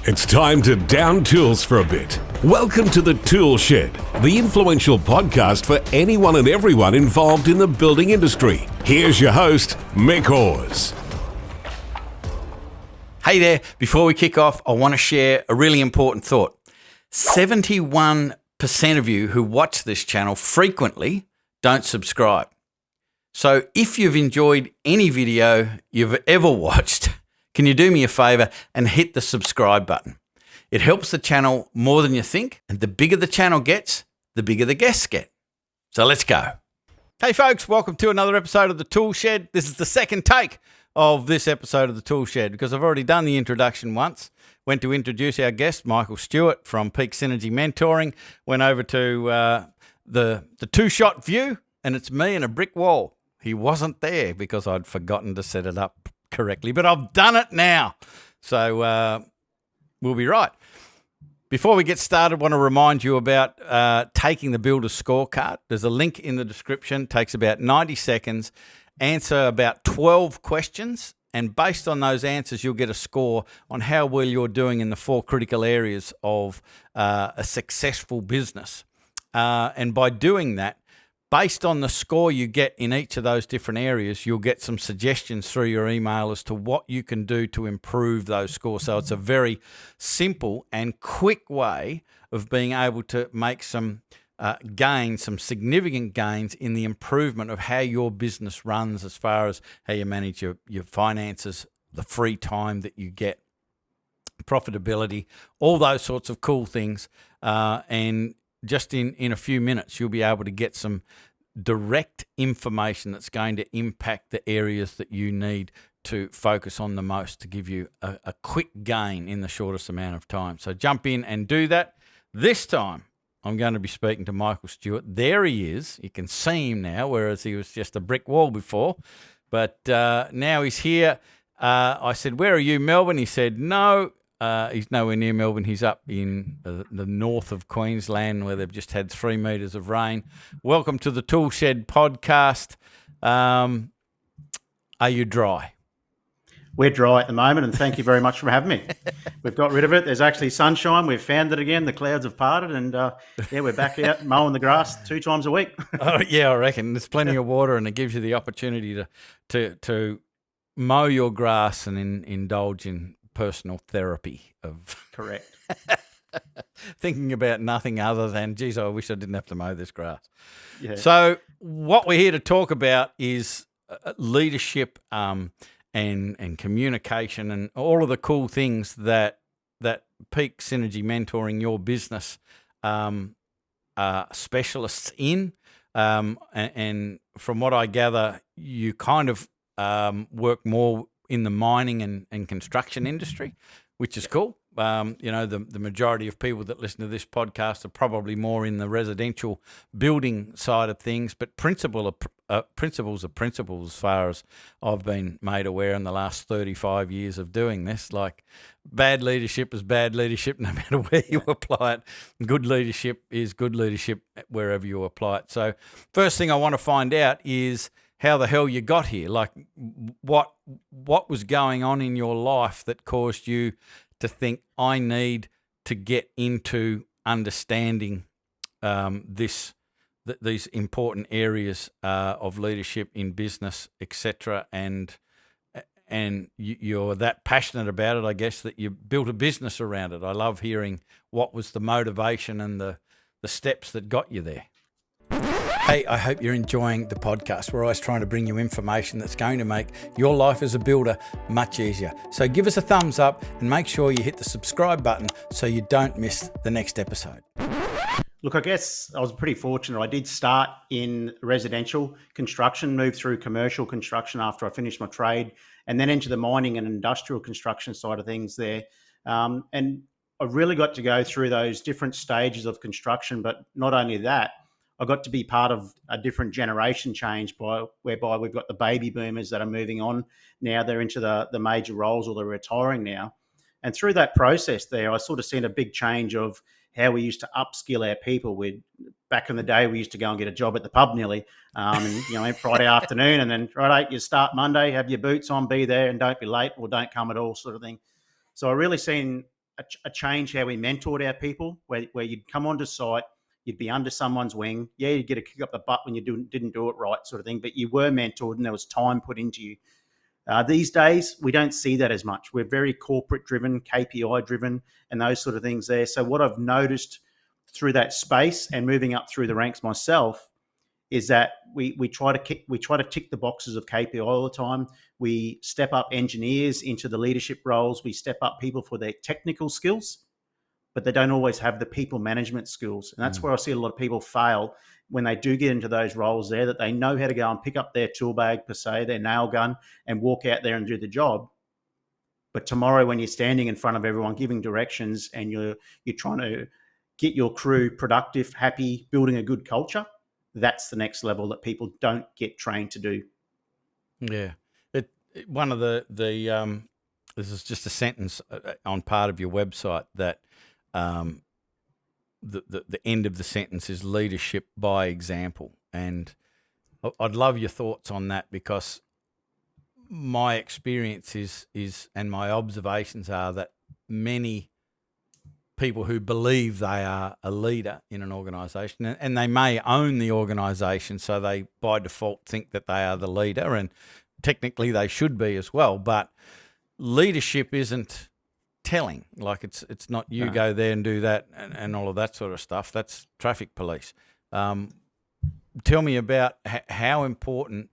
It's time to down tools for a bit. Welcome to the Tool Shed, the influential podcast for anyone and everyone involved in the building industry. Here's your host, Mick Hawes. Hey there, before we kick off, I want to share a really important thought. 71% of you who watch this channel frequently don't subscribe. So if you've enjoyed any video you've ever watched, can you do me a favor and hit the subscribe button? It helps the channel more than you think, and the bigger the channel gets, the bigger the guests get. So let's go. Hey folks, welcome to another episode of The Tool Shed. This is the second take of this episode of The Tool Shed because I've already done the introduction once. Went to introduce our guest, Michael Stewart from Peak Synergy Mentoring. Went over to the two-shot view, and it's me and a brick wall. He wasn't there because I'd forgotten to set it up correctly, but I've done it now. So we'll be right. Before we get started, I want to remind you about taking the Builder Scorecard. There's a link in the description. Takes about 90 seconds. Answer about 12 questions. And based on those answers, you'll get a score on how well you're doing in the 4 critical areas of a successful business. And by doing that, based on the score you get in each of those different areas, you'll get some suggestions through your email as to what you can do to improve those scores. So it's a very simple and quick way of being able to make some gains, some significant gains in the improvement of how your business runs as far as how you manage your finances, the free time that you get, profitability, all those sorts of cool things. And just in a few minutes, you'll be able to get some direct information that's going to impact the areas that you need to focus on the most to give you a quick gain in the shortest amount of time. So jump in and do that. This time, I'm going to be speaking to Michael Stewart. There he is. You can see him now, whereas he was just a brick wall before. But now he's here. I said, "Where are you, Melbourne?" He said, "No." He's nowhere near Melbourne. He's up in the north of Queensland where they've just had 3 meters of rain. Welcome to the Tool Shed podcast. Are you dry? We're dry at the moment, and thank you very much for having me. We've got rid of it. There's actually sunshine. We've found it again. The clouds have parted, and we're back out mowing the grass 2 times a week. Oh, yeah, I reckon. There's plenty of water, and it gives you the opportunity to mow your grass and indulge in personal therapy of correct thinking about nothing other than, geez, I wish I didn't have to mow this grass. Yeah. So what we're here to talk about is leadership and communication and all of the cool things that Peak Synergy Mentoring, your business, are specialists in. And from what I gather, you kind of work more in the mining and construction industry, which is cool. The majority of people that listen to this podcast are probably more in the residential building side of things, but principles are principles as far as I've been made aware in the last 35 years of doing this. Like, bad leadership is bad leadership no matter where you apply it. Good leadership is good leadership wherever you apply it. So first thing I want to find out is how the hell you got here. Like, what was going on in your life that caused you to think, I need to get into understanding these important areas of leadership in business, etc. And you're that passionate about it, I guess, that you built a business around it. I love hearing what was the motivation and the steps that got you there. Hey, I hope you're enjoying the podcast. We're always trying to bring you information that's going to make your life as a builder much easier. So give us a thumbs up and make sure you hit the subscribe button so you don't miss the next episode. Look, I guess I was pretty fortunate. I did start in residential construction, moved through commercial construction after I finished my trade, and then into the mining and industrial construction side of things there. And I really got to go through those different stages of construction, but not only that, I got to be part of a different generation change whereby we've got the baby boomers that are moving on now. They're into the major roles or they're retiring now. And through that process there, I sort of seen a big change of how we used to upskill our people. Back in the day, we used to go and get a job at the pub nearly, Friday afternoon, and then Friday, you start Monday, have your boots on, be there and don't be late or don't come at all sort of thing. So I really seen a change how we mentored our people, where you'd come onto site, you'd be under someone's wing. Yeah, you'd get a kick up the butt when you didn't do it right, sort of thing, but you were mentored and there was time put into you. These days, we don't see that as much. We're very corporate driven, KPI driven, and those sort of things there. So what I've noticed through that space and moving up through the ranks myself is that we try to tick the boxes of KPI all the time. We step up engineers into the leadership roles. We step up people for their technical skills, but they don't always have the people management skills. And that's where I see a lot of people fail when they do get into those roles there, that they know how to go and pick up their tool bag, per se, their nail gun, and walk out there and do the job. But tomorrow, when you're standing in front of everyone giving directions and you're trying to get your crew productive, happy, building a good culture, that's the next level that people don't get trained to do. Yeah. One of the this is just a sentence on part of your website that the end of the sentence is leadership by example. And I'd love your thoughts on that, because my experience is and my observations are that many people who believe they are a leader in an organisation, and they may own the organisation, so they by default think that they are the leader, and technically they should be as well. But leadership isn't telling. Like it's not you go there and do that and all of that sort of stuff. That's traffic police. Tell me about how important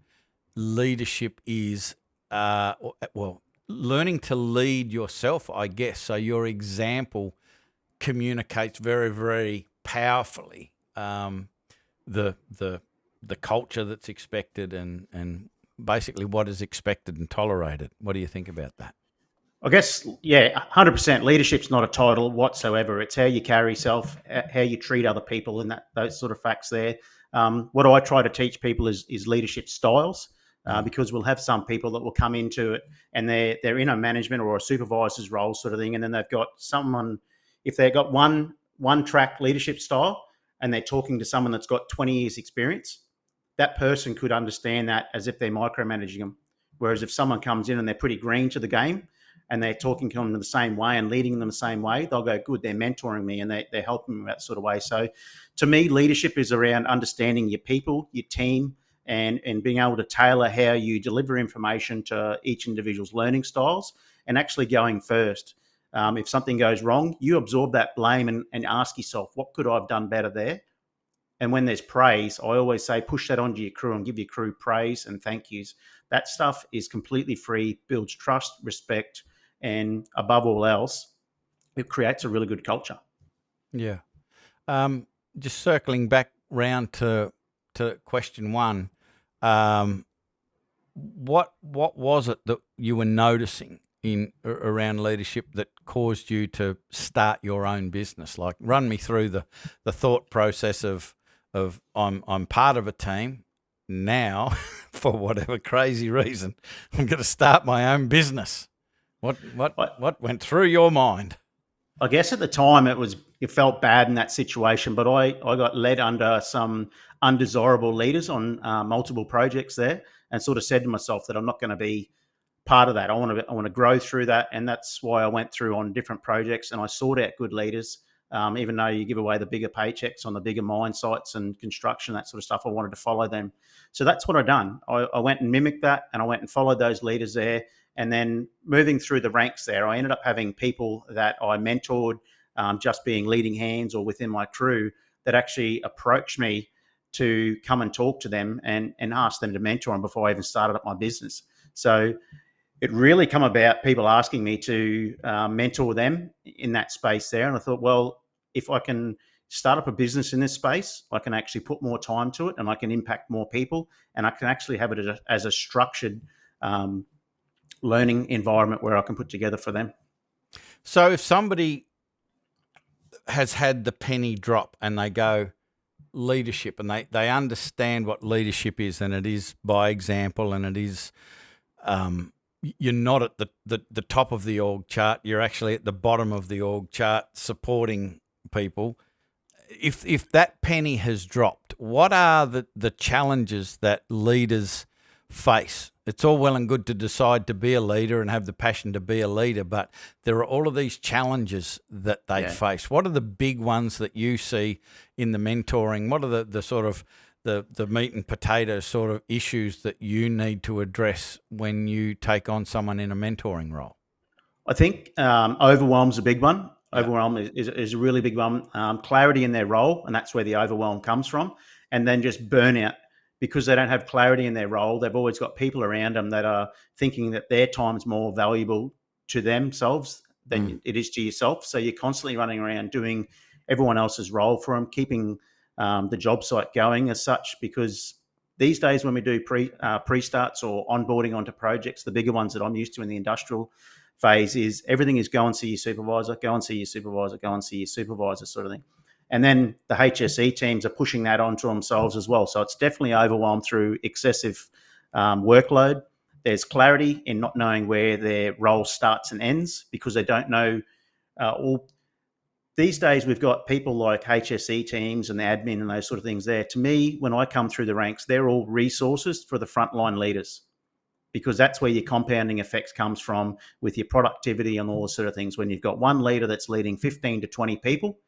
leadership is. Well, learning to lead yourself, I guess. So your example communicates very, very powerfully the culture that's expected and basically what is expected and tolerated. What do you think about that? I guess, yeah, 100%. Leadership's not a title whatsoever. It's how you carry yourself, how you treat other people, and those sort of facts there. What I try to teach people is leadership styles, because we'll have some people that will come into it and they're in a management or a supervisor's role sort of thing, and then they've got someone, if they've got one track leadership style and they're talking to someone that's got 20 years experience, that person could understand that as if they're micromanaging them. Whereas if someone comes in and they're pretty green to the game and they're talking to them the same way and leading them the same way, they'll go, good, they're mentoring me and they're helping me that sort of way. So to me, leadership is around understanding your people, your team, and being able to tailor how you deliver information to each individual's learning styles, and actually going first. If something goes wrong, you absorb that blame and ask yourself, what could I have done better there? And when there's praise, I always say, push that onto your crew and give your crew praise and thank yous. That stuff is completely free, builds trust, respect, and above all else, it creates a really good culture. Yeah. Just circling back round to question one, what was it that you were noticing around leadership that caused you to start your own business? Like, run me through the thought process of I'm part of a team now for whatever crazy reason I'm going to start my own business. What went through your mind? I guess at the time it felt bad in that situation, but I got led under some undesirable leaders on multiple projects there, and sort of said to myself that I'm not going to be part of that. I want to grow through that, and that's why I went through on different projects and I sought out good leaders. Even though you give away the bigger paychecks on the bigger mine sites and construction, that sort of stuff, I wanted to follow them. So that's what I done. I went and mimicked that, and I went and followed those leaders there. And then moving through the ranks there, I ended up having people that I mentored, just being leading hands or within my crew, that actually approached me to come and talk to them and ask them to mentor them before I even started up my business. So it really come about people asking me to mentor them in that space there. And I thought, well, if I can start up a business in this space, I can actually put more time to it and I can impact more people, and I can actually have it as a structured learning environment where I can put together for them. So if somebody has had the penny drop and they go leadership, and they understand what leadership is, and it is by example, and it is you're not at the top of the org chart, you're actually at the bottom of the org chart supporting people. If that penny has dropped, what are the challenges that leaders face it's all well and good to decide to be a leader and have the passion to be a leader, but there are all of these challenges that they face. What are the big ones that you see in the mentoring? What are the sort of the meat and potatoes sort of issues that you need to address when you take on someone in a mentoring role? I think overwhelm's a big one. Overwhelm is a really big one. Clarity in their role, and that's where the overwhelm comes from. And then just burnout because they don't have clarity in their role. They've always got people around them that are thinking that their time's more valuable to themselves than it is to yourself. So you're constantly running around doing everyone else's role for them, keeping the job site going as such. Because these days when we do pre-starts or onboarding onto projects, the bigger ones that I'm used to in the industrial phase is everything is go and see your supervisor, go and see your supervisor, go and see your supervisor sort of thing. And then the HSE teams are pushing that onto themselves as well. So it's definitely overwhelmed through excessive workload. There's clarity in not knowing where their role starts and ends because they don't know all. These days, we've got people like HSE teams and the admin and those sort of things there. To me, when I come through the ranks, they're all resources for the frontline leaders, because that's where your compounding effects comes from with your productivity and all those sort of things. When you've got one leader that's leading 15 to 20 people,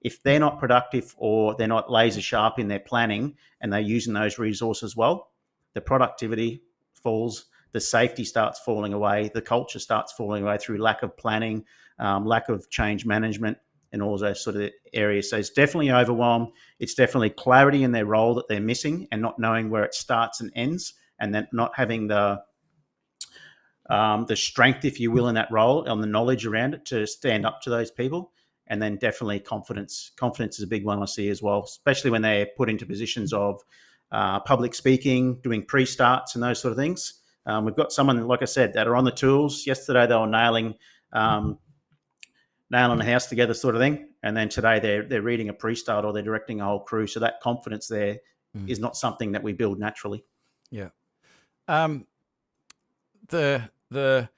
if they're not productive or they're not laser sharp in their planning and they're using those resources well, the productivity falls, the safety starts falling away, the culture starts falling away through lack of planning, lack of change management, and all those sort of areas. So it's definitely overwhelm. It's definitely clarity in their role that they're missing and not knowing where it starts and ends, and then not having the strength, if you will, in that role and the knowledge around it to stand up to those people. And then definitely confidence. Confidence is a big one I see as well, especially when they're put into positions of public speaking, doing pre-starts and those sort of things. We've got someone, like I said, that are on the tools. Yesterday they were nailing the house together sort of thing. And then today they're reading a pre-start or they're directing a whole crew. So that confidence there is not something that we build naturally. Yeah. The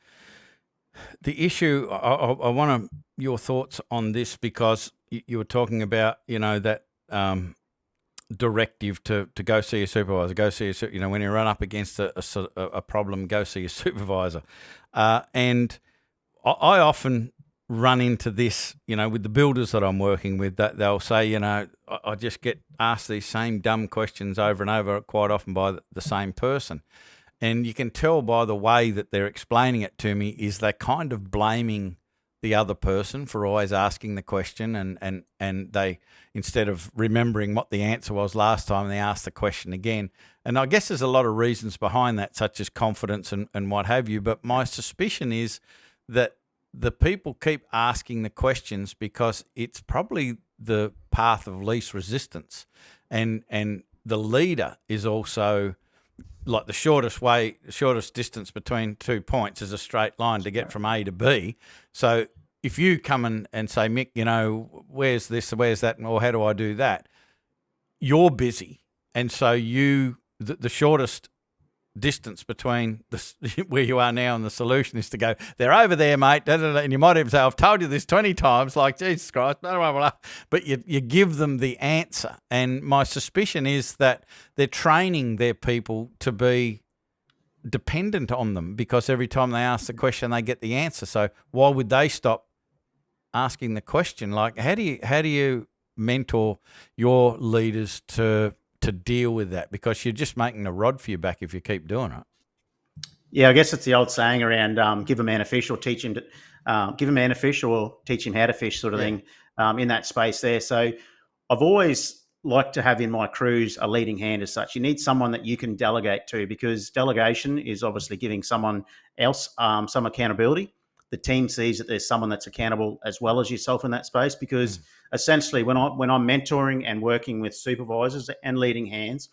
issue, I want your thoughts on this, because you were talking about, that directive to go see your supervisor, when you run up against a problem, go see your supervisor. And I often run into this, with the builders that I'm working with, that they'll say, I just get asked these same dumb questions over and over quite often by the same person. And you can tell by the way that they're explaining it to me is they're kind of blaming the other person for always asking the question, and they, instead of remembering what the answer was last time, they ask the question again. And I guess there's a lot of reasons behind that, such as confidence and what have you. But my suspicion is that the people keep asking the questions because it's probably the path of least resistance. And the leader is also like the shortest distance between 2 points is a straight line to get from A to B. So if you come and say, Mick, where's this, where's that, or how do I do that? You're busy. And so the shortest distance between where you are now and the solution is to go, they're over there, mate, da, da, da. And you might even say, I've told you this 20 times, like, Jesus Christ, blah, blah, blah. But you give them the answer. And my suspicion is that they're training their people to be dependent on them, because every time they ask the question, they get the answer. So why would they stop asking the question? Like, how do you mentor your leaders to deal with that? Because you're just making a rod for your back if you keep doing it. Yeah, I guess it's the old saying around give a man a fish or teach him to give a man a fish or teach him how to fish sort of thing in that space there. So I've always liked to have in my crews a leading hand as such. You need someone that you can delegate to, because delegation is obviously giving someone else some accountability. The team sees that there's someone that's accountable as well as yourself in that space, because essentially when I'm mentoring and working with supervisors and leading hands,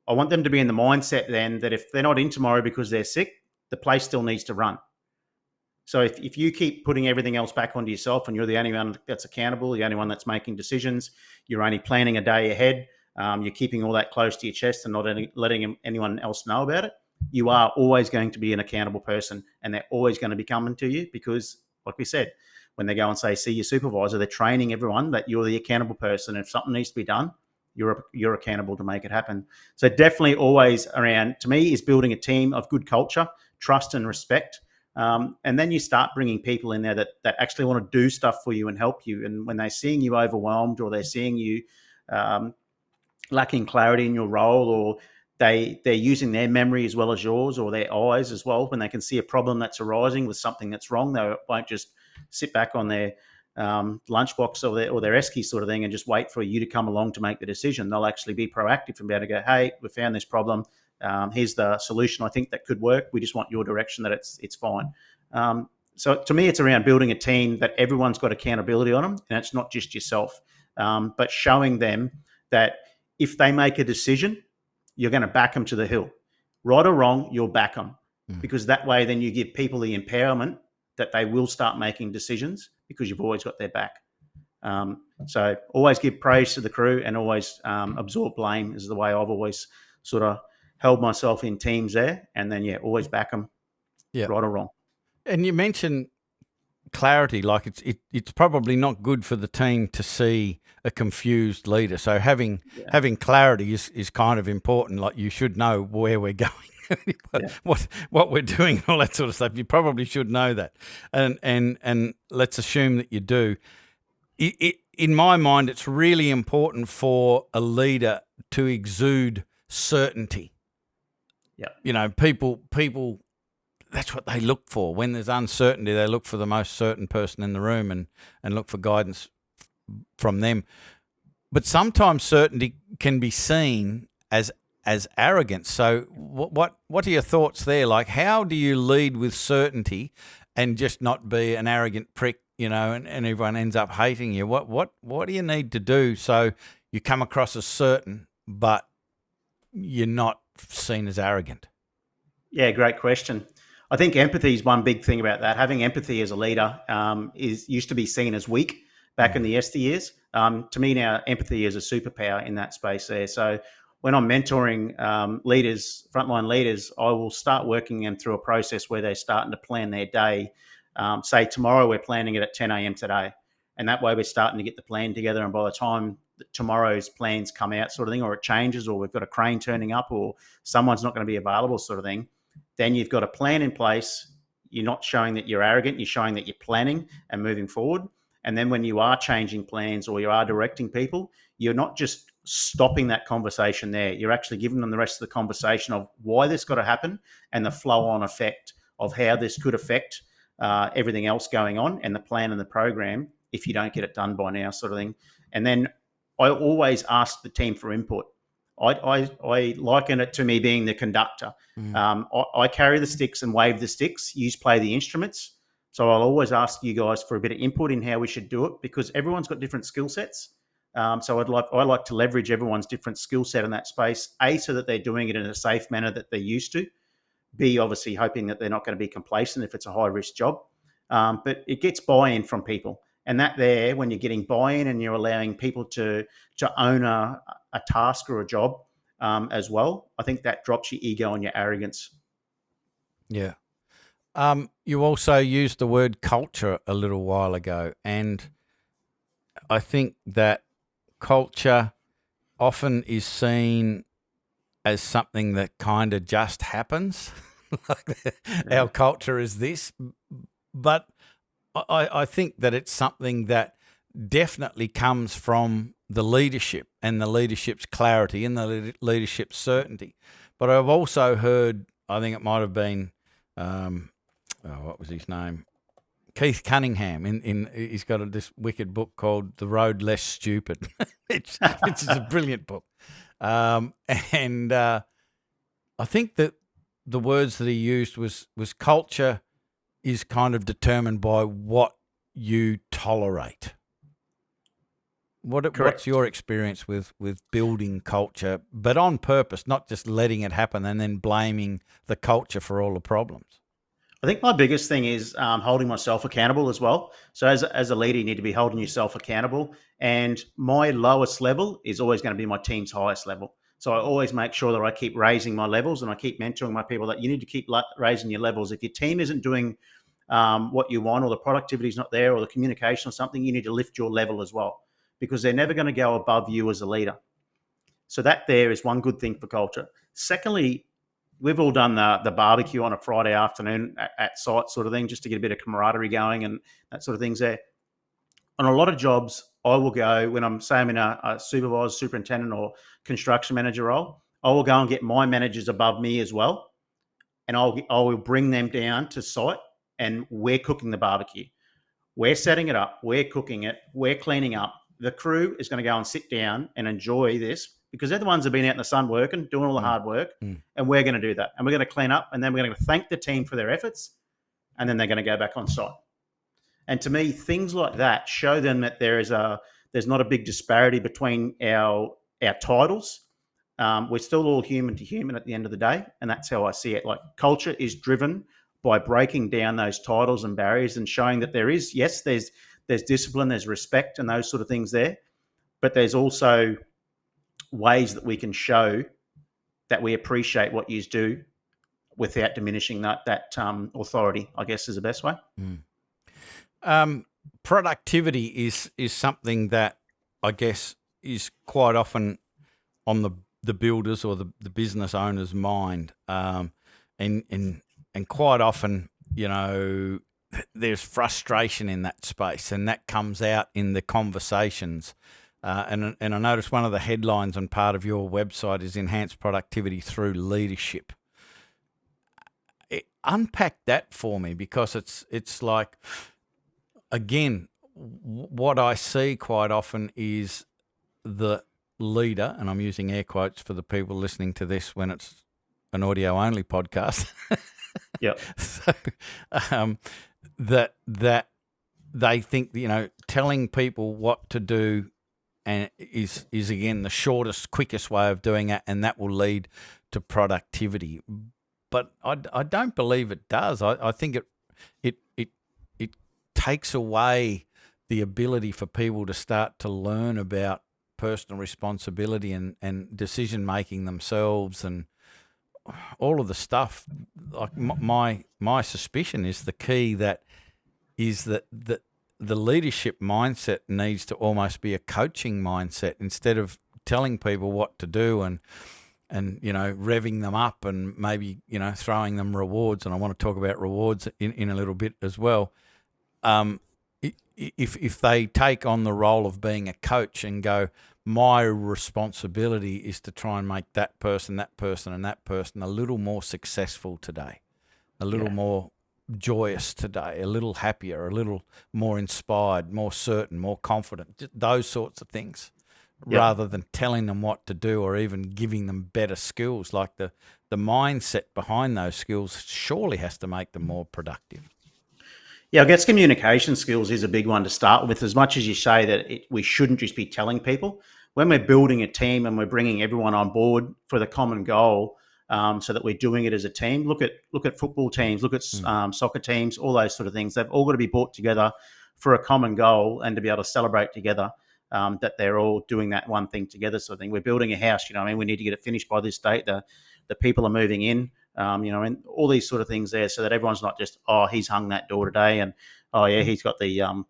I want them to be in the mindset then that if they're not in tomorrow because they're sick, the place still needs to run. So if you keep putting everything else back onto yourself and you're the only one that's accountable, the only one that's making decisions, you're only planning a day ahead, you're keeping all that close to your chest and not letting anyone else know about it, you are always going to be an accountable person, and they're always going to be coming to you because, like we said, when they go and say, see your supervisor, they're training everyone that you're the accountable person. If something needs to be done, you're accountable to make it happen. So definitely always around, to me, is building a team of good culture, trust and respect. And then you start bringing people in there that actually want to do stuff for you and help you. And when they're seeing you overwhelmed, or they're seeing you lacking clarity in your role, or they're using their memory as well as yours, or their eyes as well, when they can see a problem that's arising with something that's wrong, they won't just sit back on their lunchbox or their esky sort of thing and just wait for you to come along to make the decision. They'll actually be proactive and be able to go, hey, we found this problem. Here's the solution I think that could work. We just want your direction that it's fine. So to me, it's around building a team that everyone's got accountability on them, and it's not just yourself, but showing them that if they make a decision, you're going to back them to the hill. Right or wrong, you'll back them, because that way then you give people the empowerment that they will start making decisions because you've always got their back. So always give praise to the crew, and always absorb blame is the way I've always sort of held myself in teams there. And then, always back them, right or wrong. And you mentioned clarity, like it's probably not good for the team to see a confused leader. So having clarity is kind of important. Like, you should know where we're going, what we're doing, and all that sort of stuff. You probably should know that, and let's assume that you do. In my mind, it's really important for a leader to exude certainty. Yeah, people. That's what they look for. When there's uncertainty, they look for the most certain person in the room and look for guidance from them. But sometimes certainty can be seen as arrogance. So what are your thoughts there? Like, how do you lead with certainty and just not be an arrogant prick, and everyone ends up hating you? What do you need to do so you come across as certain, but you're not seen as arrogant? Yeah, great question. I think empathy is one big thing about that. Having empathy as a leader used to be seen as weak back in the yesteryears. To me now, empathy is a superpower in that space there. So when I'm mentoring leaders, frontline leaders, I will start working them through a process where they're starting to plan their day. Say tomorrow we're planning it at 10 a.m. today. And that way we're starting to get the plan together. And by the time tomorrow's plans come out sort of thing, or it changes, or we've got a crane turning up, or someone's not going to be available sort of thing, then you've got a plan in place. You're not showing that you're arrogant. You're showing that you're planning and moving forward. And then when you are changing plans or you are directing people, you're not just stopping that conversation there. You're actually giving them the rest of the conversation of why this got to happen and the flow-on effect of how this could affect everything else going on, and the plan and the program if you don't get it done by now sort of thing. And then I always ask the team for input. I liken it to me being the conductor. I carry the sticks and wave the sticks. You play the instruments. So I'll always ask you guys for a bit of input in how we should do it, because everyone's got different skill sets. So I like to leverage everyone's different skill set in that space. A, so that they're doing it in a safe manner that they're used to. B, obviously hoping that they're not going to be complacent if it's a high risk job. But it gets buy-in from people. And that there, when you're getting buy-in and you're allowing people to own a task or a job as well, I think that drops your ego and your arrogance. Yeah. You also used the word culture a little while ago, and I think that culture often is seen as something that kind of just happens. Our culture is this, but I think that it's something that definitely comes from the leadership and the leadership's clarity and the leadership's certainty. But I've also heard, I think it might have been, what was his name? Keith Cunningham. He's got this wicked book called The Road Less Stupid, which is a brilliant book. And I think that the words that he used was culture is kind of determined by what you tolerate. What's your experience with building culture, but on purpose, not just letting it happen and then blaming the culture for all the problems? I think my biggest thing is holding myself accountable as well. So as a leader, you need to be holding yourself accountable. And my lowest level is always going to be my team's highest level. So I always make sure that I keep raising my levels, and I keep mentoring my people that you need to keep raising your levels. If your team isn't doing what you want, or the productivity is not there, or the communication or something, you need to lift your level as well, because they're never going to go above you as a leader. So that there is one good thing for culture. Secondly, we've all done the barbecue on a Friday afternoon at site sort of thing, just to get a bit of camaraderie going and that sort of things there. On a lot of jobs, I will go when I'm in a supervisor, superintendent, or construction manager role. I will go and get my managers above me as well, and I will bring them down to site, and we're cooking the barbecue. We're setting it up. We're cooking it. We're cleaning up. The crew is going to go and sit down and enjoy this because they're the ones that have been out in the sun working, doing all the hard work, and we're going to do that. And we're going to clean up, and then we're going to thank the team for their efforts, and then they're going to go back on site. And to me, things like that show them that there's not a big disparity between our titles. We're still all human to human at the end of the day, and that's how I see it. Like, culture is driven by breaking down those titles and barriers and showing that there's discipline, there's respect, and those sort of things there, but there's also ways that we can show that we appreciate what you do without diminishing that authority, I guess, is the best way. Productivity is something that I guess is quite often on the builders or the business owner's mind, and quite often, there's frustration in that space, and that comes out in the conversations. And I noticed one of the headlines on part of your website is enhanced productivity through leadership. Unpack that for me, because it's like, again, what I see quite often is the leader, and I'm using air quotes for the people listening to this when it's an audio only podcast. Yep. So, that they think, telling people what to do and is again the shortest, quickest way of doing it, and that will lead to productivity. But I don't believe it does. I think it takes away the ability for people to start to learn about personal responsibility and decision making themselves and all of the stuff. Like my suspicion is the key that the leadership mindset needs to almost be a coaching mindset, instead of telling people what to do and revving them up and maybe throwing them rewards. And I want to talk about rewards in a little bit as well. If they take on the role of being a coach and go, my responsibility is to try and make that person, and that person a little more successful today, a little more joyous today, a little happier, a little more inspired, more certain, more confident, just those sorts of things, rather than telling them what to do or even giving them better skills. Like the mindset behind those skills surely has to make them more productive. Yeah, I guess communication skills is a big one to start with. As much as you say that we shouldn't just be telling people, when we're building a team and we're bringing everyone on board for the common goal, so that we're doing it as a team. Look at football teams, look at soccer teams, all those sort of things. They've all got to be brought together for a common goal and to be able to celebrate together, that they're all doing that one thing together sort of thing. We're building a house, we need to get it finished by this date. The people are moving in. And all these sort of things there, so that everyone's not just, oh, he's hung that door today, and oh yeah, he's got the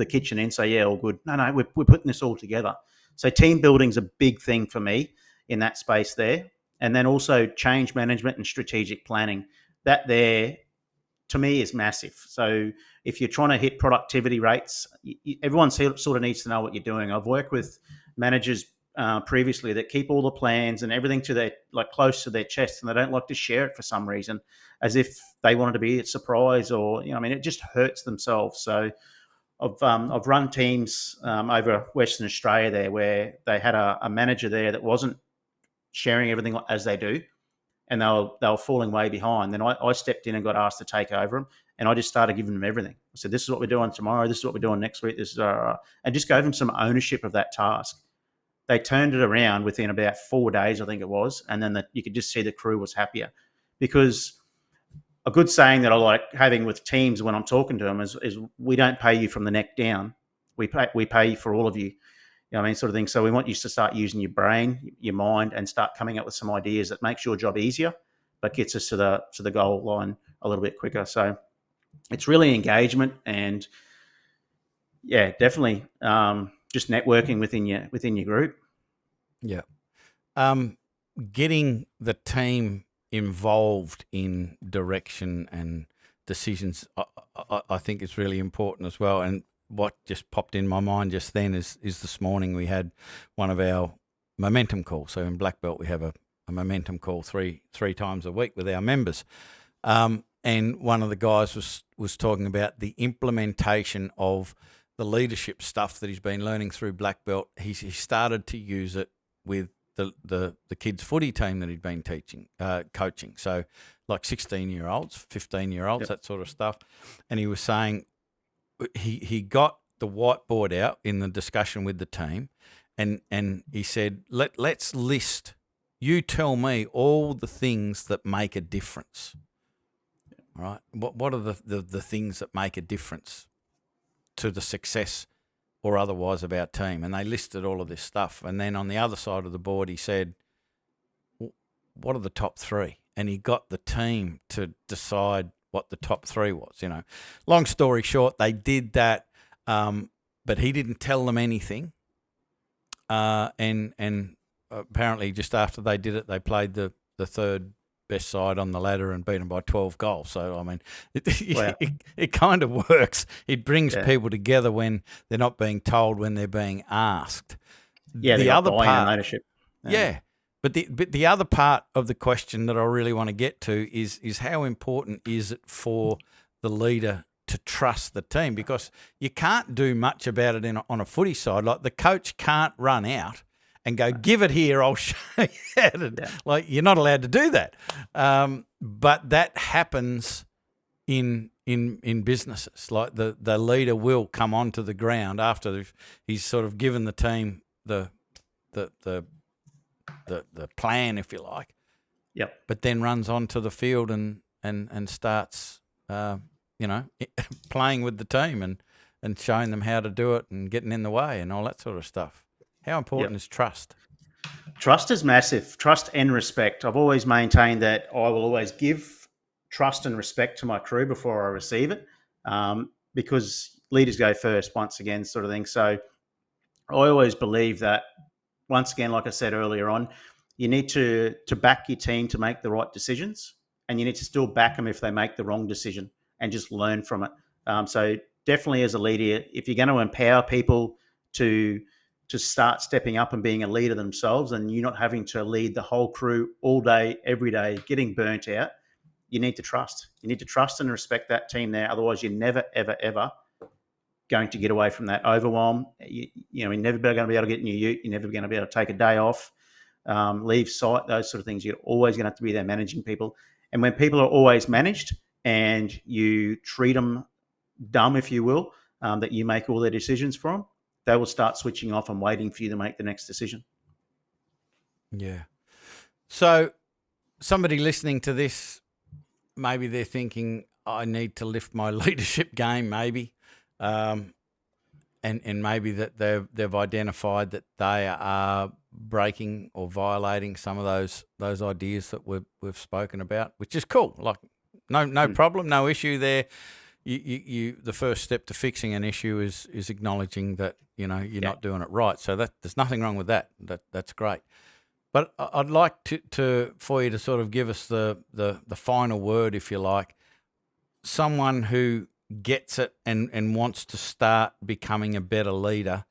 kitchen in, so yeah, all good. No, we're putting this all together. So team building's a big thing for me in that space there, and then also change management and strategic planning. That there, to me, is massive. So if you're trying to hit productivity rates, everyone sort of needs to know what you're doing. I've worked with managers previously that keep all the plans and everything to their close to their chest, and they don't like to share it for some reason, as if they wanted to be a surprise, or it just hurts themselves. So I've run teams over Western Australia there where they had a manager there that wasn't sharing everything as they do, and they were falling way behind. Then I stepped in and got asked to take over them, and I just started giving them everything. I said, this is what we're doing tomorrow, this is what we're doing next week, this is and just gave them some ownership of that task. They turned it around within about 4 days, I think it was, and then you could just see the crew was happier. Because a good saying that I like having with teams when I'm talking to them is we don't pay you from the neck down. We pay for all of you. Sort of thing. So we want you to start using your brain, your mind, and start coming up with some ideas that makes your job easier, but gets us to the goal line a little bit quicker. So it's really engagement, and yeah, definitely just networking within your group. Yeah. Getting the team involved in direction and decisions, I think is really important as well. And what just popped in my mind just then is this morning we had one of our momentum calls. So in Black Belt we have a momentum call three times a week with our members. And one of the guys was talking about the implementation of the leadership stuff that he's been learning through Black Belt. He started to use it with the kids' footy team that he'd been coaching. So like 16-year-olds, 15-year-olds, Yep. that sort of stuff. And he was saying he got the whiteboard out in the discussion with the team, and he said, let's list. You tell me all the things that make a difference. All right. What are the things that make a difference to the success or otherwise of our team? And they listed all of this stuff. And then on the other side of the board, he said, what are the top three? And he got the team to decide what the top three was. Long story short, they did that, but he didn't tell them anything. And apparently just after they did it, they played the third best side on the ladder and beat them by 12 goals. So, I mean, it kind of works. It brings people together when they're not being told, when they're being asked. Yeah, the other part, and ownership. Yeah. But the other part of the question that I really want to get to is how important is it for the leader to trust the team? Because you can't do much about it on a footy side. Like the coach can't run out and go, give it here, I'll show you how to. Like, you're not allowed to do that. But that happens in businesses. Like the leader will come onto the ground after he's sort of given the team the plan, if you like. Yep. But then runs onto the field and starts playing with the team and showing them how to do it and getting in the way and all that sort of stuff. How important is trust? Trust is massive. Trust and respect. I've always maintained that I will always give trust and respect to my crew before I receive it, because leaders go first, once again, sort of thing. So I always believe that, once again, like I said earlier on, you need to back your team to make the right decisions, and you need to still back them if they make the wrong decision and just learn from it. So definitely as a leader, if you're going to empower people to start stepping up and being a leader themselves, and you're not having to lead the whole crew all day, every day, getting burnt out, you need to trust. You need to trust and respect that team there. Otherwise, you're never, ever, ever going to get away from that overwhelm. You're never going to be able to get in your ute. You're never going to be able to take a day off, leave site, those sort of things. You're always going to have to be there managing people. And when people are always managed and you treat them dumb, if you will, that you make all their decisions for them, they will start switching off and waiting for you to make the next decision. Yeah. So somebody listening to this, maybe they're thinking, I need to lift my leadership game, maybe. And maybe that they've identified that they are breaking or violating some of those ideas that we've spoken about, which is cool. Like no problem, no issue there. You the first step to fixing an issue is acknowledging that you're not doing it right. So that there's nothing wrong with that. That's great. But I'd like for you to sort of give us the final word, if you like. Someone who gets it and wants to start becoming a better leader,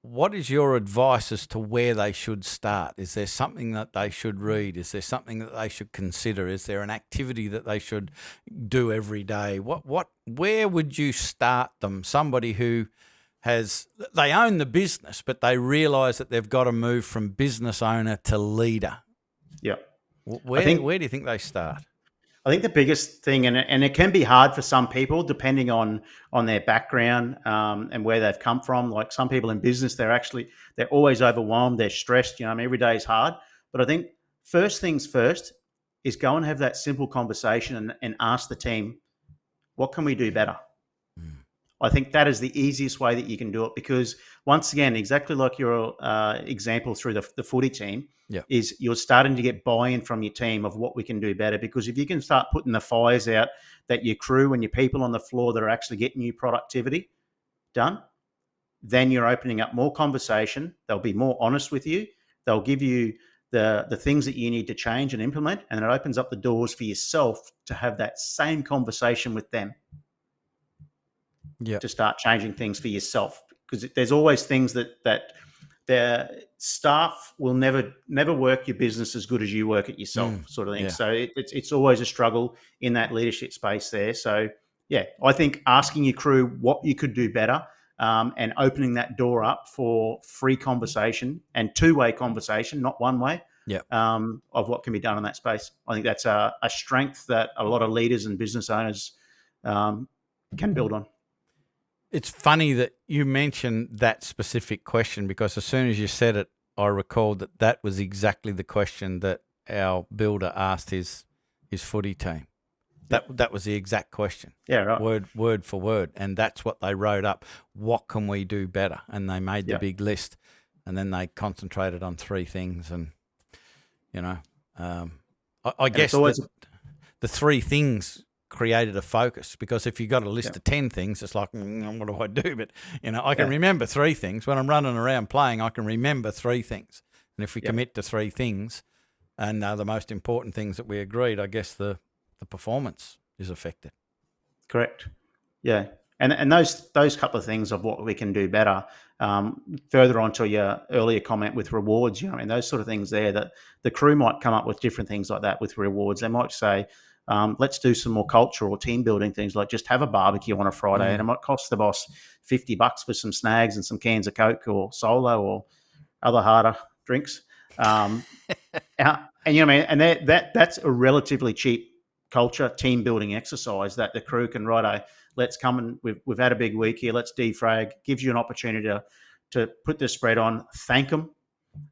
what is your advice as to where they should start? Is there something that they should read? Is there something that they should consider? Is there an activity that they should do every day? Where would you start them? Somebody who they own the business, but they realise that they've got to move from business owner to leader. Yeah. Where do you think they start? I think the biggest thing, and it can be hard for some people depending on their background and where they've come from. Like some people in business, they're always overwhelmed, they're stressed. Every day is hard. But I think first things first is go and have that simple conversation and ask the team, what can we do better? I think that is the easiest way that you can do it, because once again, exactly like your example through the footy team, is you're starting to get buy-in from your team of what we can do better. Because if you can start putting the fires out that your crew and your people on the floor that are actually getting you productivity done, then you're opening up more conversation. They'll be more honest with you. They'll give you the things that you need to change and implement, and it opens up the doors for yourself to have that same conversation with them to start changing things for yourself. Because there's always things that the staff will never work your business as good as you work it yourself, sort of thing. Yeah. So it's always a struggle in that leadership space there. So yeah, I think asking your crew what you could do better, and opening that door up for free conversation and two-way conversation, not one way, of what can be done in that space. I think that's a strength that a lot of leaders and business owners can build on. It's funny that you mentioned that specific question, because as soon as you said it, I recalled that was exactly the question that our builder asked his footy team. That was the exact question. Yeah, right. Word for word. And that's what they wrote up. What can we do better? And they made the big list. And then they concentrated on three things. And, I guess the three things created a focus, because if you got a list of 10 things, it's like, what do I do? But, I can remember three things. When I'm running around playing, I can remember three things. And if we commit to three things, and the most important things that we agreed, I guess the performance is affected. Correct. Yeah. And those couple of things of what we can do better, further on to your earlier comment with rewards, and those sort of things there, that the crew might come up with different things like that with rewards. They might say, let's do some more cultural or team building things, like just have a barbecue on a Friday, and it might cost the boss $50 for some snags and some cans of Coke or Solo or other harder drinks. And and that's a relatively cheap culture team building exercise that the crew can let's come, and we've had a big week here, let's defrag. Gives you an opportunity to put the spread on, thank them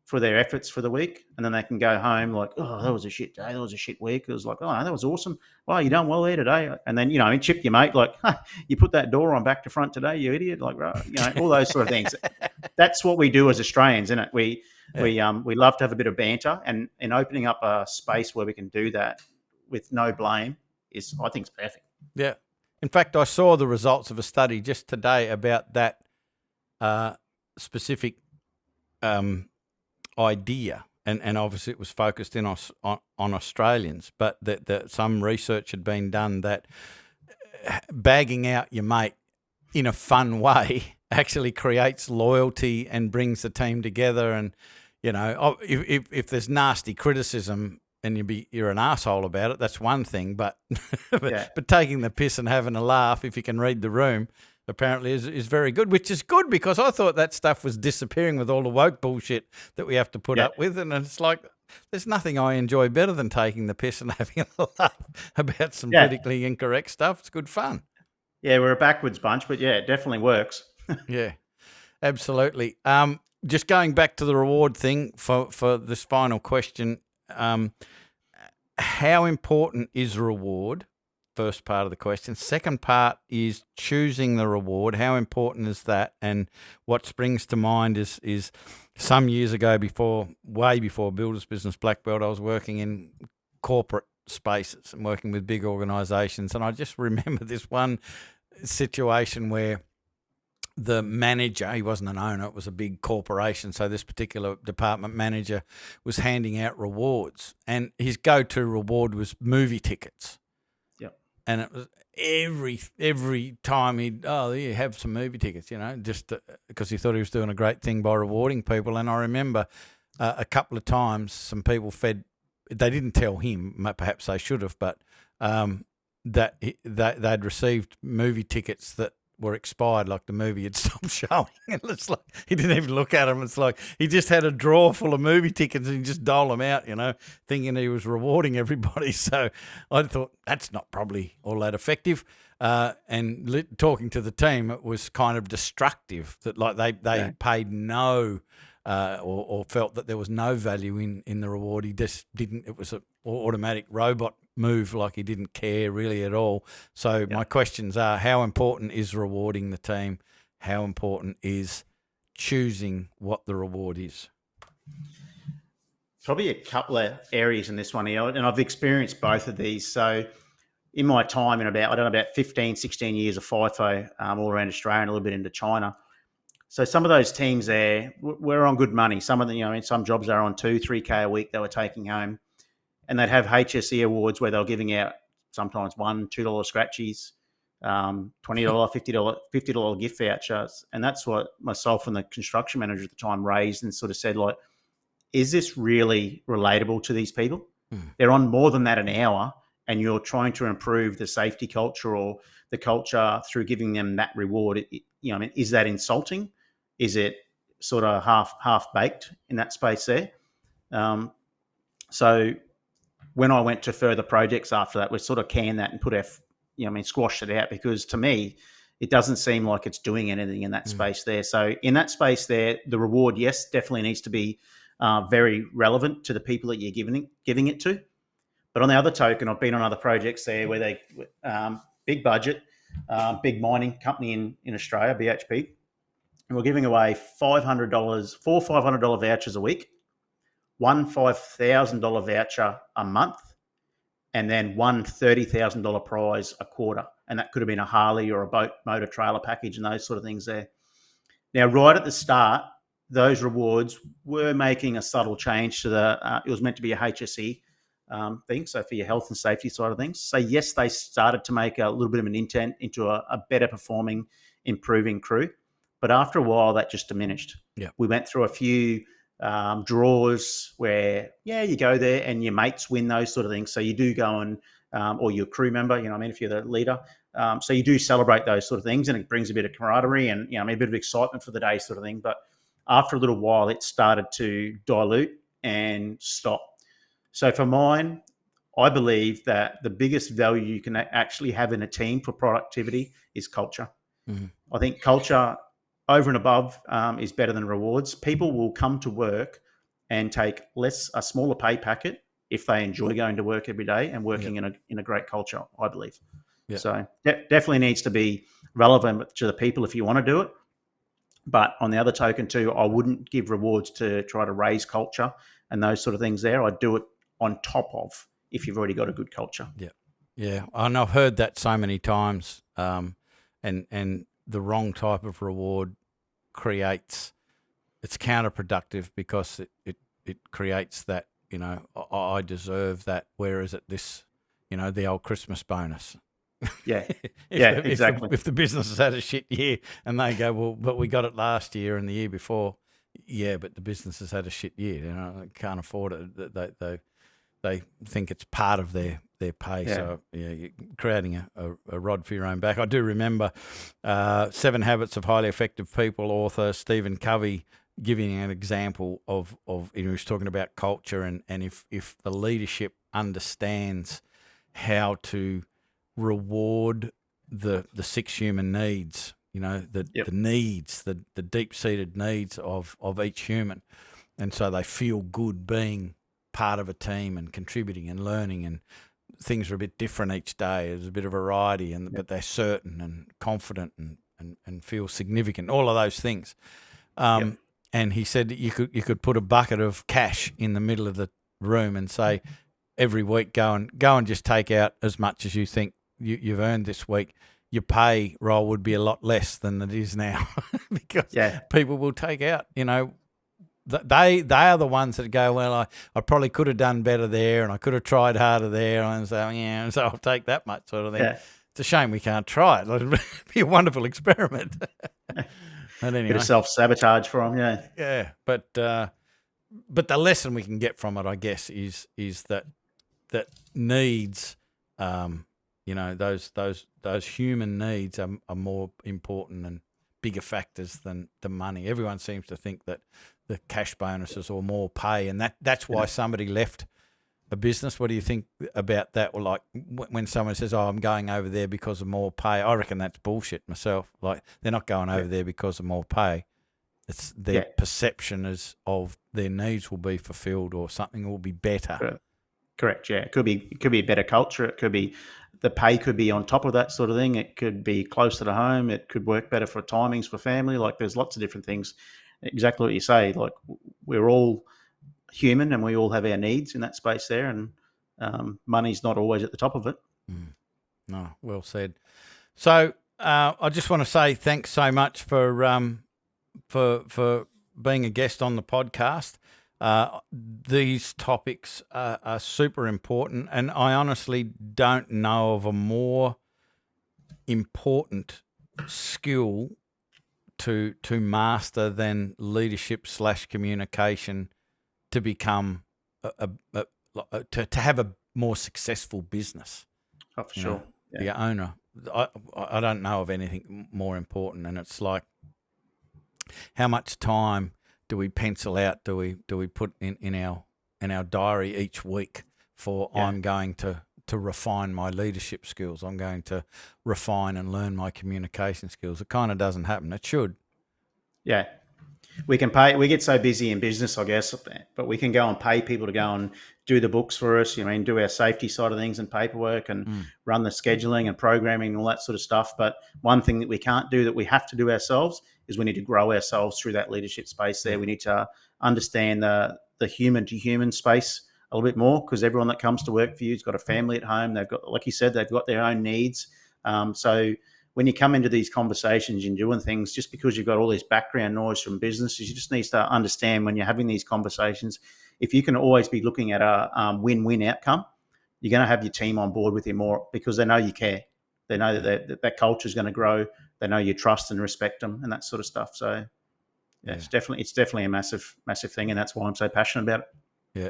for their efforts for the week, and then they can go home like, oh, that was a shit day, that was a shit week. It was like, oh, that was awesome. Well, you done well there today. And then chip your mate like, you put that door on back to front today, you idiot. Like, all those sort of things. That's what we do as Australians, isn't it? We love to have a bit of banter, and opening up a space where we can do that with no blame I think it's perfect. Yeah. In fact, I saw the results of a study just today about that specific idea, and obviously it was focused in on Australians, but that some research had been done that bagging out your mate in a fun way actually creates loyalty and brings the team together. And if there's nasty criticism and you're an asshole about it, that's one thing. But but taking the piss and having a laugh, if you can read the room, apparently is very good, which is good, because I thought that stuff was disappearing with all the woke bullshit that we have to put up with. And it's like, there's nothing I enjoy better than taking the piss and having a laugh about some politically incorrect stuff. It's good fun. Yeah, we're a backwards bunch, but it definitely works. Yeah, absolutely. Just going back to the reward thing for this final question, how important is reward? First part of the question. Second part is choosing the reward. How important is that? And what springs to mind is some years ago, way before Builder's Business Black Belt, I was working in corporate spaces and working with big organisations. And I just remember this one situation where the manager, he wasn't an owner, it was a big corporation, so this particular department manager was handing out rewards, and his go-to reward was movie tickets. Yep. And it was every time he'd, have some movie tickets, just because he thought he was doing a great thing by rewarding people. And I remember a couple of times some people they didn't tell him, perhaps they should have, but that they'd received movie tickets that were expired, like the movie had stopped showing. And it's like he didn't even look at them. It's like he just had a drawer full of movie tickets and he just doled them out, thinking he was rewarding everybody. So I thought that's not probably all that effective. And talking to the team, it was kind of destructive that like they paid no or felt that there was no value in the reward. He just didn't. It was an automatic robot move, like he didn't care really at all. So my questions are, how important is rewarding the team? How important is choosing what the reward is? Probably a couple of areas in this one here, and I've experienced both of these. So in my time in about 15, 16 years of FIFO all around Australia and a little bit into China, So some of those teams there were on good money. Some of them, in some jobs they're on 2-3K a week they were taking home, and they'd have HSE awards where they were giving out sometimes $1, $2 scratchies, $20, $50 gift vouchers, and that's what myself and the construction manager at the time raised and sort of said, like, is this really relatable to these people? They're on more than that an hour, and you're trying to improve the safety culture or the culture through giving them that reward. Is that insulting? Is it sort of half baked in that space there? So when I went to further projects after that, we sort of canned that and put squashed it out, because to me, it doesn't seem like it's doing anything in that space there. So in that space there, the reward, yes, definitely needs to be very relevant to the people that you're giving it to. But on the other token, I've been on other projects there where they big budget, big mining company in Australia, BHP, and we're giving away $500 vouchers a week, one $5,000 voucher a month, and then one $30,000 prize a quarter. And that could have been a Harley or a boat motor trailer package and those sort of things there. Now, right at the start, those rewards were making a subtle change to it was meant to be a HSE thing, so for your health and safety side of things. So yes, they started to make a little bit of an intent into a better performing, improving crew. But after a while, that just diminished. Yeah. We went through a few draws where, you go there and your mates win, those sort of things. So you do go and, or your crew member, if you're the leader. So you do celebrate those sort of things, and it brings a bit of camaraderie and, a bit of excitement for the day sort of thing. But after a little while, it started to dilute and stop. So for mine, I believe that the biggest value you can actually have in a team for productivity is culture. Mm-hmm. I think culture over and above is better than rewards. People will come to work and take a smaller pay packet if they enjoy going to work every day and working in a great culture, I believe. Yep. So definitely needs to be relevant to the people if you want to do it. But on the other token too, I wouldn't give rewards to try to raise culture and those sort of things there. I'd do it on top of if you've already got a good culture. Yeah. Yeah. And I've heard that so many times. And the wrong type of reward it's counterproductive, because it creates that, I deserve that. Whereas at this, the old Christmas bonus. Yeah. Exactly. If the business has had a shit year and they go, well, but we got it last year and the year before. Yeah, but the business has had a shit year. They can't afford it. They think it's part of their pay. Yeah. So you're creating a rod for your own back. I do remember 7 Habits of Highly Effective People author Stephen Covey giving an example of he was talking about culture, and if the leadership understands how to reward the 6 human needs, the needs, the deep-seated needs of each human, and so they feel good being part of a team and contributing and learning, and things are a bit different each day. There's a bit of variety, but they're certain and confident and feel significant. All of those things. And he said that you could put a bucket of cash in the middle of the room and say, every week go and just take out as much as you think you've earned this week. Your pay roll would be a lot less than it is now, because people will take out, they are the ones that go, well, I probably could have done better there, and I could have tried harder there, and so so I'll take that much sort of thing. Yeah. It's a shame we can't try it. It'd be a wonderful experiment. But anyway, bit of self-sabotage for them, yeah. But the lesson we can get from it, I guess, is that needs, those human needs are more important and bigger factors than the money. Everyone seems to think that the cash bonuses or more pay, and that's why somebody left a business. What do you think about that? Or like when someone says, "Oh, I'm going over there because of more pay," I reckon that's bullshit myself. Like, they're not going over there because of more pay. It's their perception of their needs will be fulfilled, or something will be better. Correct. Yeah, it could be a better culture. It could be the pay could be on top of that sort of thing. It could be closer to home. It could work better for timings for family. Like, there's lots of different things. Exactly what you say. Like, we're all human and we all have our needs in that space there, and money's not always at the top of it. No, well said. So I just want to say thanks so much for for being a guest on the podcast. These topics are super important, and I honestly don't know of a more important skill to master than leadership / communication to become to have a more successful business. Oh, for sure. The owner. I don't know of anything more important, and it's like, how much time do we pencil out? Do we put in our diary each week for I'm going to refine my leadership skills. I'm going to refine and learn my communication skills. It kind of doesn't happen. It should. Yeah. We get so busy in business, I guess, but we can go and pay people to go and do the books for us, do our safety side of things and paperwork and run the scheduling and programming and all that sort of stuff. But one thing that we can't do that we have to do ourselves is we need to grow ourselves through that leadership space there. We need to understand the human to human space a little bit more, because everyone that comes to work for you has got a family at home. They've got, like you said, they've got their own needs. So when you come into these conversations and doing things, just because you've got all this background noise from businesses, you just need to understand when you're having these conversations, if you can always be looking at a win-win outcome, you're going to have your team on board with you more, because they know you care. They know that culture is going to grow. They know you trust and respect them and that sort of stuff. So it's definitely a massive, massive thing. And that's why I'm so passionate about it. Yeah.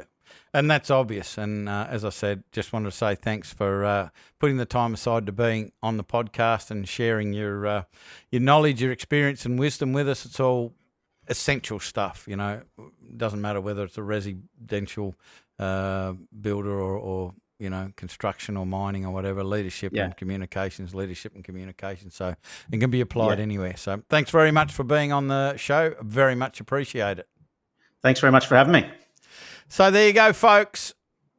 And that's obvious. And as I said, just wanted to say thanks for putting the time aside to being on the podcast and sharing your knowledge, your experience and wisdom with us. It's all essential stuff, It doesn't matter whether it's a residential builder or construction or mining or whatever, leadership and communications. So it can be applied anywhere. So thanks very much for being on the show. Very much appreciate it. Thanks very much for having me. So there you go, folks.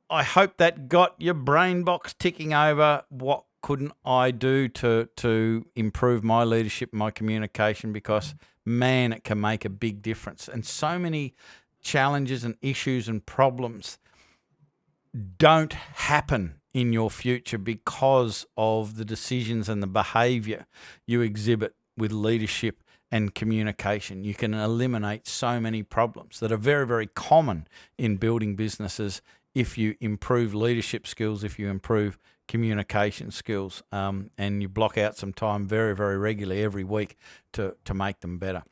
I hope that got your brain box ticking over. What couldn't I do to improve my leadership, my communication? Because, man, it can make a big difference. And so many challenges and issues and problems don't happen in your future because of the decisions and the behavior you exhibit with leadership and communication. You can eliminate so many problems that are very, very common in building businesses if you improve leadership skills, if you improve communication skills, and you block out some time very, very regularly every week to make them better.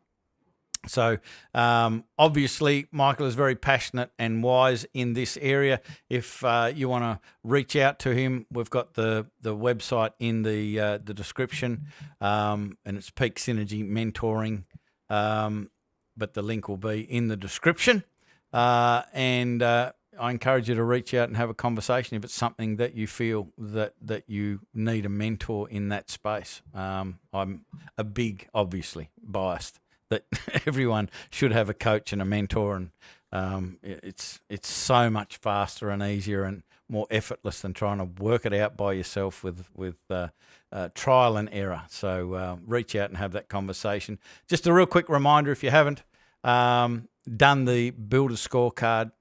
So obviously, Michael is very passionate and wise in this area. If you want to reach out to him, we've got the website in the description, and it's Peak Synergy Mentoring, but the link will be in the description. And I encourage you to reach out and have a conversation if it's something that you feel that you need a mentor in that space. I'm a big, obviously, biased that everyone should have a coach and a mentor, and it's so much faster and easier and more effortless than trying to work it out by yourself with trial and error. So reach out and have that conversation. Just a real quick reminder, if you haven't done the Builder Scorecard,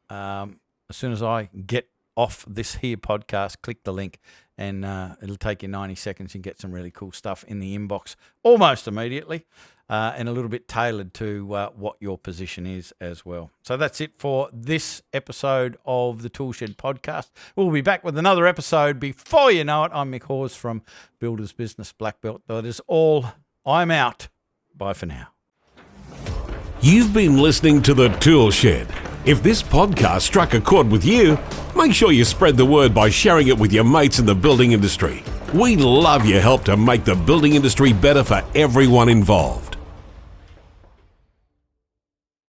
as soon as I get off this here podcast, click the link and it'll take you 90 seconds and get some really cool stuff in the inbox almost immediately. And a little bit tailored to what your position is as well. So that's it for this episode of the Toolshed podcast. We'll be back with another episode. Before you know it, I'm Mick Hawes from Builders Business Black Belt. That is all. I'm out. Bye for now. You've been listening to the Toolshed. If this podcast struck a chord with you, make sure you spread the word by sharing it with your mates in the building industry. We love your help to make the building industry better for everyone involved.